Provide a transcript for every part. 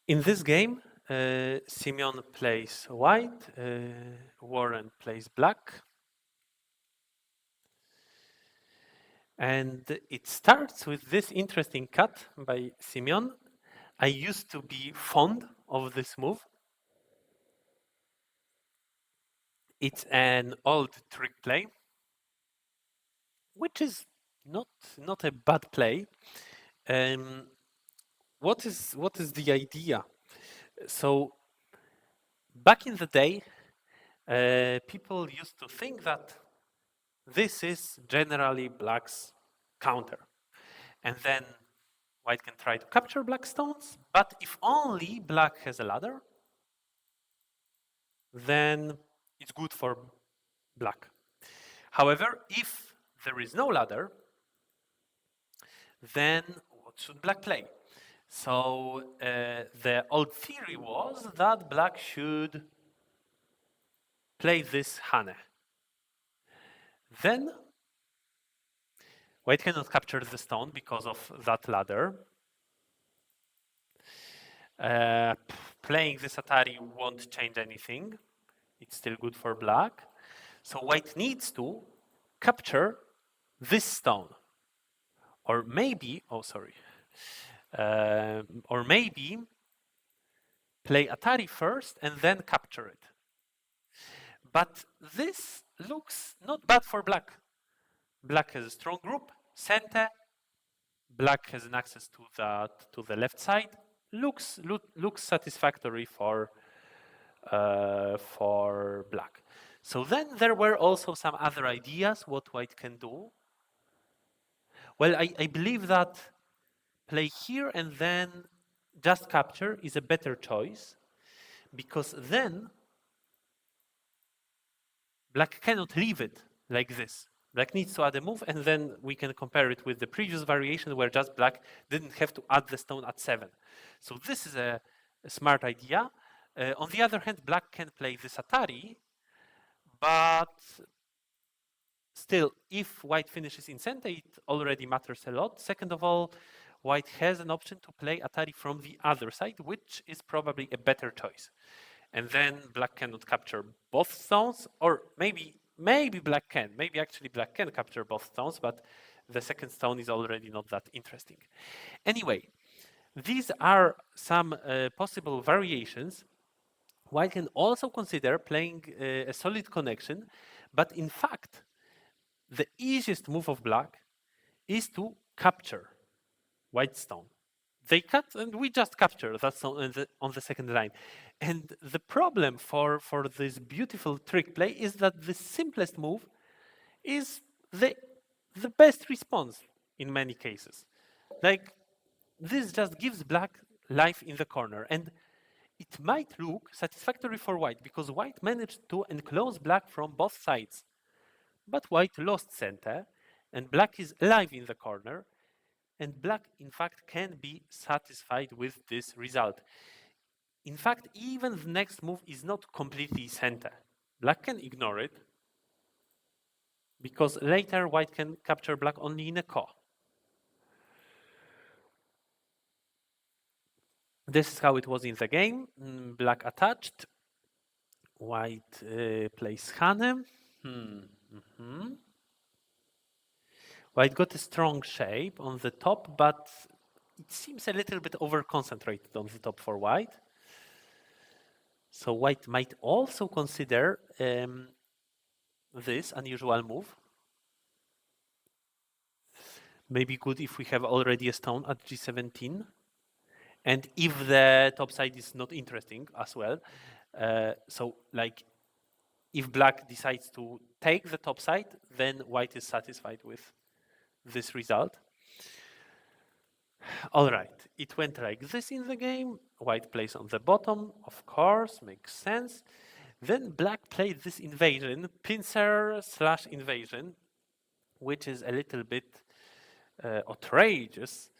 In this game, Simeon plays white, Warren plays black, and it starts with this interesting cut by Simeon. I used to be fond of this move. It's an old trick play, which is not a bad play. Um, what is the idea? So back in the day, people used to think that this is generally black's counter, and then white can try to capture black stones. But if only black has a ladder, then it's good for black. However, if there is no ladder, then what should black play? So the old theory was that black should play this Hane. Then white cannot capture the stone because of that ladder. Playing this Atari won't change anything. It's still good for black. So white needs to capture this stone. Or maybe, oh sorry, or maybe play Atari first and then capture it. But this looks not bad for black. Black has a strong group, center. Black has an access to the left side. Looks satisfactory for black. So then there were also some other ideas what white can do. Well, I believe that play here and then just capture is a better choice, because then black cannot leave it like this. Black needs to add a move, and then we can compare it with the previous variation where just black didn't have to add the stone at 7. So this is a smart idea. On the other hand, black can play this Atari, but still, if white finishes in center, it already matters a lot. Second of all, white has an option to play Atari from the other side, which is probably a better choice. And then black cannot capture both stones, or maybe black can. Maybe actually black can capture both stones, but the second stone is already not that interesting. Anyway, these are some possible variations. White can also consider playing a solid connection, but in fact, the easiest move of black is to capture white stone. They cut and we just capture that stone on the second line. And the problem for this beautiful trick play is that the simplest move is the best response in many cases. Like, this just gives black life in the corner, and it might look satisfactory for white because white managed to enclose black from both sides. But white lost center, and black is alive in the corner, and black, in fact, can be satisfied with this result. In fact, even the next move is not completely center. Black can ignore it, because later white can capture black only in a ko. This is how it was in the game. Black attached. White plays Hane. White got a strong shape on the top, but it seems a little bit over-concentrated on the top for white. So white might also consider this unusual move. Maybe good if we have already a stone at g17. And if the top side is not interesting as well. So like, if black decides to take the top side, then white is satisfied with this result. All right, it went like this in the game. White plays on the bottom, of course, makes sense. Then black played this invasion, pincer/invasion, which is a little bit outrageous.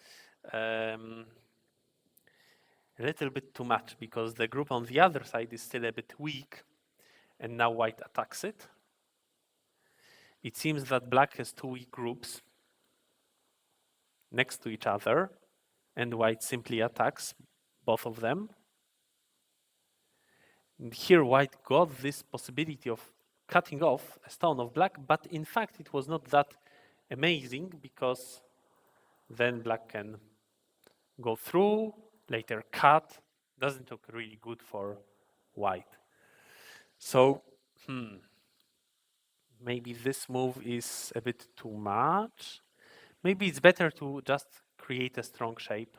A little bit too much, because the group on the other side is still a bit weak, and now white attacks it. It seems that black has two weak groups next to each other, and white simply attacks both of them. And here white got this possibility of cutting off a stone of black, but in fact it was not that amazing because then black can go through, later cut. Doesn't look really good for white. So, maybe this move is a bit too much. Maybe it's better to just create a strong shape.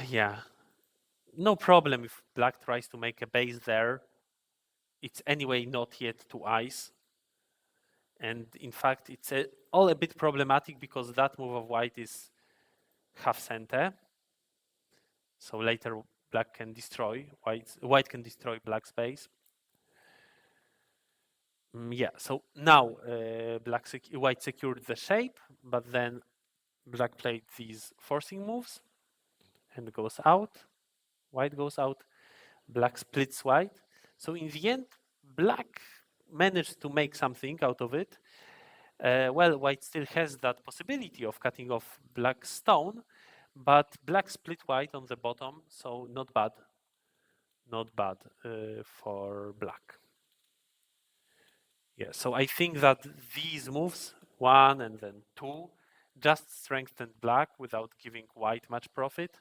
Yeah, no problem if black tries to make a base there. It's anyway not yet to ice. And in fact, it's all a bit problematic because that move of white is half center. So later black can destroy, white can destroy black's base. Yeah, so now white secured the shape, but then black played these forcing moves and goes out. White goes out, black splits white. So in the end, black managed to make something out of it. Well, white still has that possibility of cutting off black's stone, but black split white on the bottom, so not bad. Not bad for black. Yeah, so I think that these moves, 1 and then 2, just strengthened black without giving white much profit.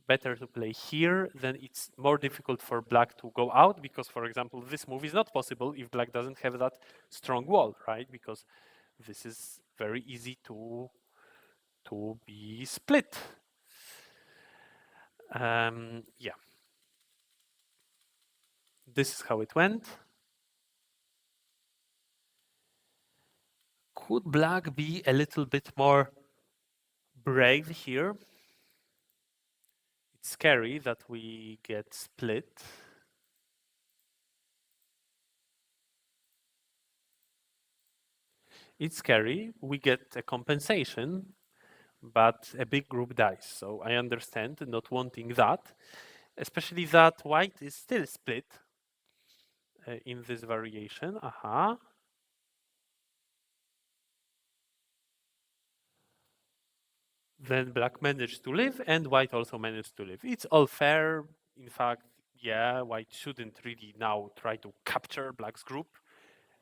Better to play here, then it's more difficult for black to go out because, for example, this move is not possible if black doesn't have that strong wall, right? Because this is very easy to be split. Yeah. This is how it went. Could black be a little bit more brave here? It's scary that we get split. It's scary. We get a compensation, but a big group dies. So I understand not wanting that, especially that white is still split in this variation. Then black managed to live and white also managed to live. It's all fair. In fact, yeah, white shouldn't really now try to capture black's group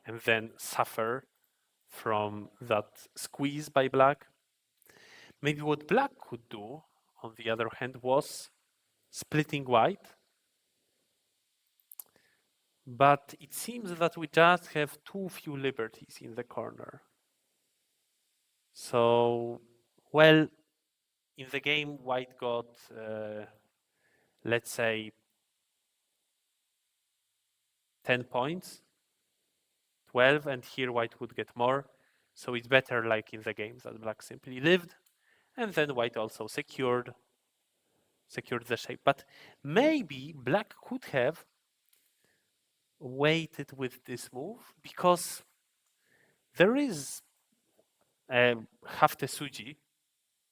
and then suffer from that squeeze by black. Maybe what black could do, on the other hand, was splitting white. But it seems that we just have too few liberties in the corner. So, well, in the game, white got, let's say, 10 points, 12, and here white would get more. So it's better like in the game that black simply lived, and then white also secured the shape. But maybe black could have waited with this move because there is half Tesuji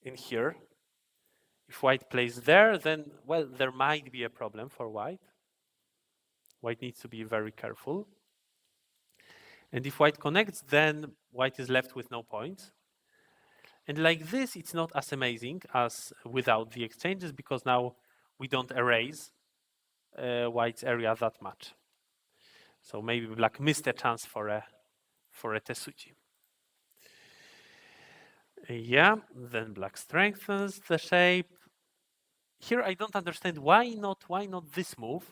in here. If white plays there, then, well, there might be a problem for white. White needs to be very careful. And if white connects, then white is left with no points. And like this, it's not as amazing as without the exchanges because now we don't erase white's area that much. So maybe black missed a chance for a Tesuji. Yeah, then black strengthens the shape. Here I don't understand why not this move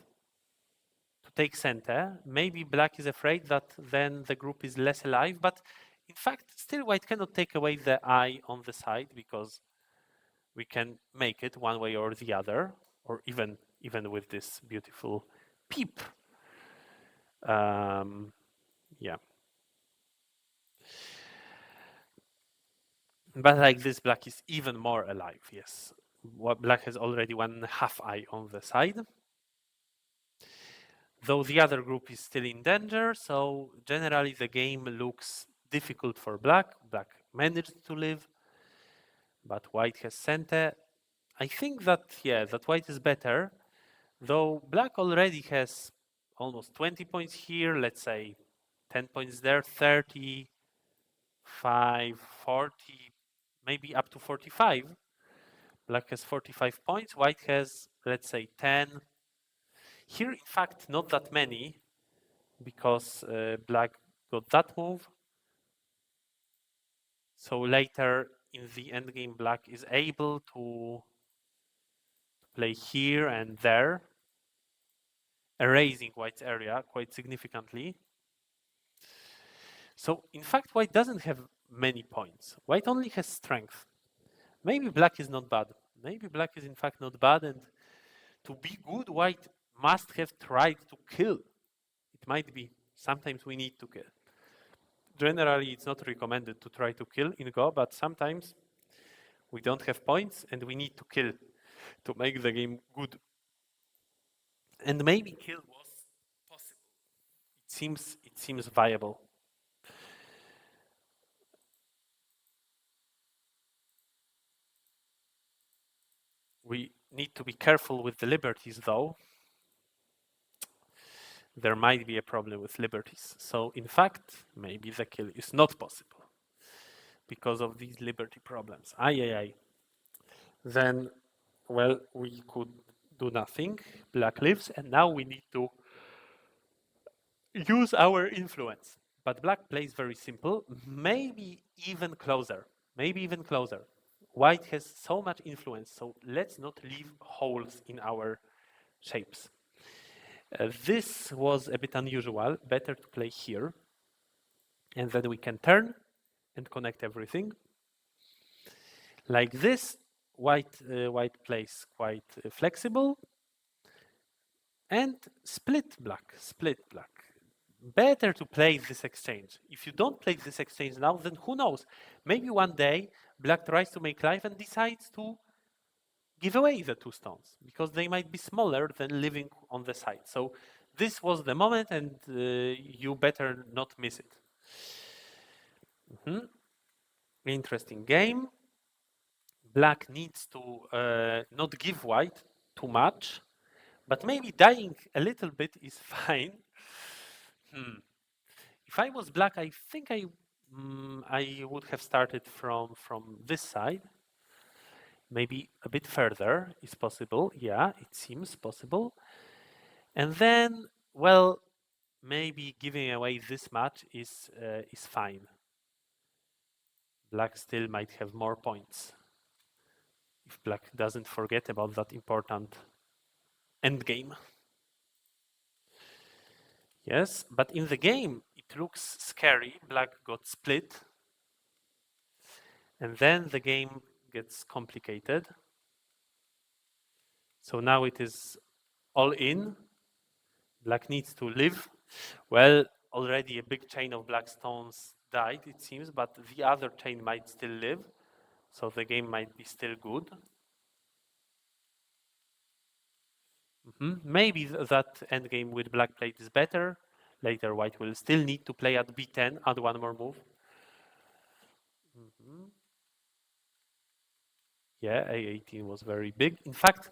to take center. Maybe black is afraid that then the group is less alive, but in fact still white cannot take away the eye on the side because we can make it one way or the other, or even with this beautiful peep. Yeah. But like this, black is even more alive, yes. Black has already 1.5 eye on the side. Though the other group is still in danger, so generally the game looks difficult for black. Black managed to live, but white has center. I think that, yeah, that white is better, though black already has almost 20 points here, let's say 10 points there, 30, 5, 40, maybe up to 45. Black has 45 points, white has, let's say, 10. Here, in fact, not that many, because black got that move. So later in the endgame, black is able to play here and there, erasing white's area quite significantly. So in fact, white doesn't have many points. White only has strength. Maybe black is not bad. Maybe black is in fact not bad, and to be good, white must have tried to kill. It might be. Sometimes we need to kill. Generally, it's not recommended to try to kill in Go, but sometimes we don't have points and we need to kill to make the game good. And maybe kill was possible. It seems viable. We need to be careful with the liberties, though. There might be a problem with liberties. So in fact, maybe the kill is not possible because of these liberty problems. Aye. Then, well, we could do nothing. Black lives, and now we need to use our influence. But black plays very simple, maybe even closer. Maybe even closer. White has so much influence, so let's not leave holes in our shapes. This was a bit unusual. Better to play here. And then we can turn and connect everything. Like this, white plays quite flexible. And split black. Better to play this exchange. If you don't play this exchange now, then who knows? Maybe one day black tries to make life and decides to give away the two stones because they might be smaller than living on the side. So this was the moment, and you better not miss it. Interesting game. Black needs to not give white too much, but maybe dying a little bit is fine. If I was black, I think I would have started from this side. Maybe a bit further is possible. Yeah, it seems possible. And then, well, maybe giving away this much is fine. Black still might have more points if black doesn't forget about that important endgame. Yes, but in the game, it looks scary. Black got split. And then the game gets complicated. So now it is all in. Black needs to live. Well, already a big chain of black stones died, it seems, but the other chain might still live. So the game might be still good. Maybe that endgame with black plate is better. Later, white will still need to play at b10, add one more move. Yeah, a18 was very big. In fact,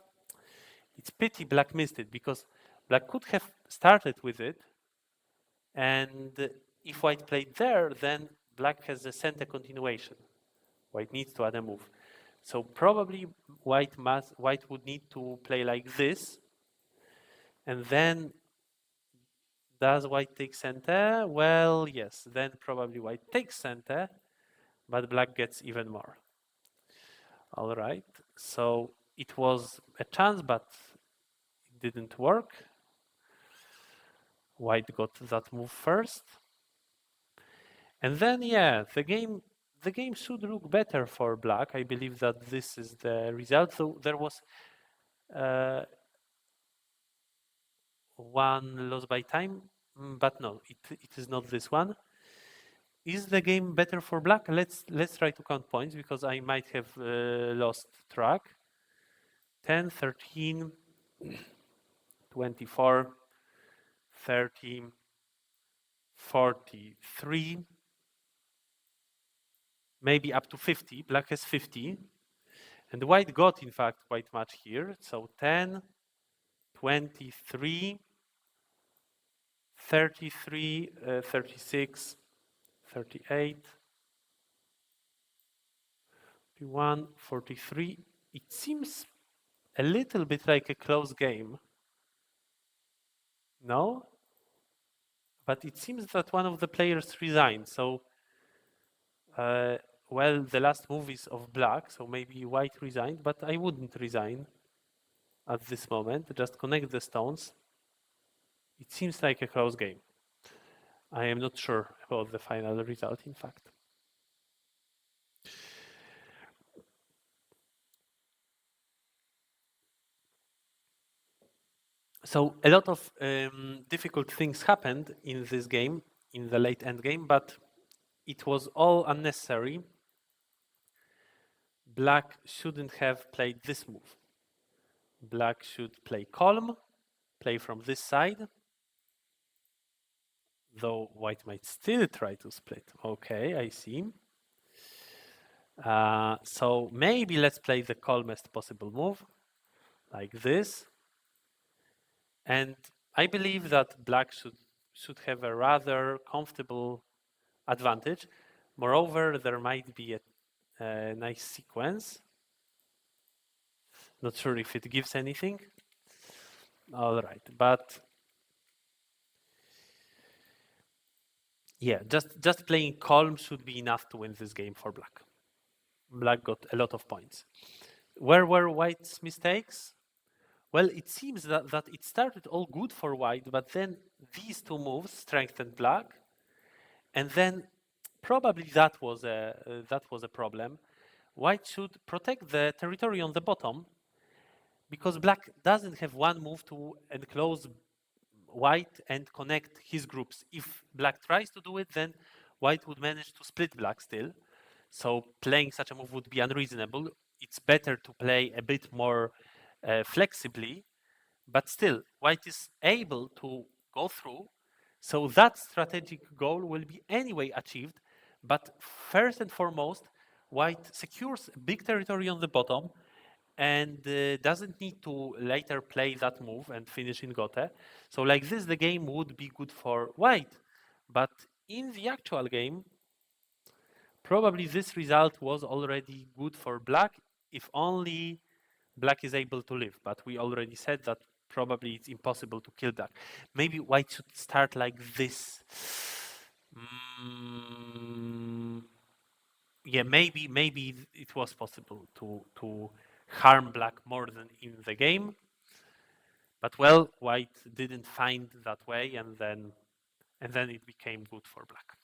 it's pity black missed it because black could have started with it, and if white played there, then black has a center continuation. White needs to add a move. So probably white would need to play like this, and then does white take center? Well, yes, then probably white takes center, but black gets even more. All right, so it was a chance, but it didn't work. White got that move first. And then, yeah, the game should look better for black. I believe that this is the result. So there was one loss by time, but no, it is not this one. Is the game better for black? Let's try to count points because I might have lost track. 10, 13, 24, 30, 43, maybe up to 50. Black has 50. And white got, in fact, quite much here. So 10, 23, 33, 36, 38, 41, 43. it seems a little bit like a close game. No? But it seems that one of the players resigned. So, uh, well, the last move is of black, so maybe white resigned, but I wouldn't resign at this moment. Just connect the stones. It seems like a close game. I am not sure about the final result, in fact. So a lot of difficult things happened in this game, in the late end game, but it was all unnecessary. Black shouldn't have played this move. Black should play calm, play from this side, though white might still try to split. Okay, I see. So maybe let's play the calmest possible move, like this. And I believe that black should have a rather comfortable advantage. Moreover, there might be a nice sequence. Not sure if it gives anything. All right, but yeah, just playing calm should be enough to win this game for black. Black got a lot of points. Where were white's mistakes? Well, it seems that it started all good for white, but then these two moves strengthened black, and then probably that was a problem. White should protect the territory on the bottom because black doesn't have one move to enclose white and connect his groups. If black tries to do it, then white would manage to split black still. So playing such a move would be unreasonable. It's better to play a bit more flexibly, but still, white is able to go through. So that strategic goal will be anyway achieved. But first and foremost, white secures big territory on the bottom and doesn't need to later play that move and finish in Gote. So like this, the game would be good for white. But in the actual game, probably this result was already good for black if only black is able to live. But we already said that probably it's impossible to kill black. Maybe white should start like this. Mm, yeah, maybe it was possible to harm black more than in the game. But well, white didn't find that way, and then it became good for black.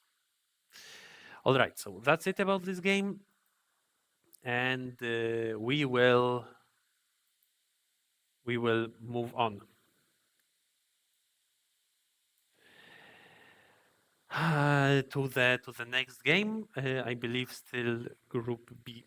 All right, so that's it about this game, and we will move on. To the next game, I believe still Group B.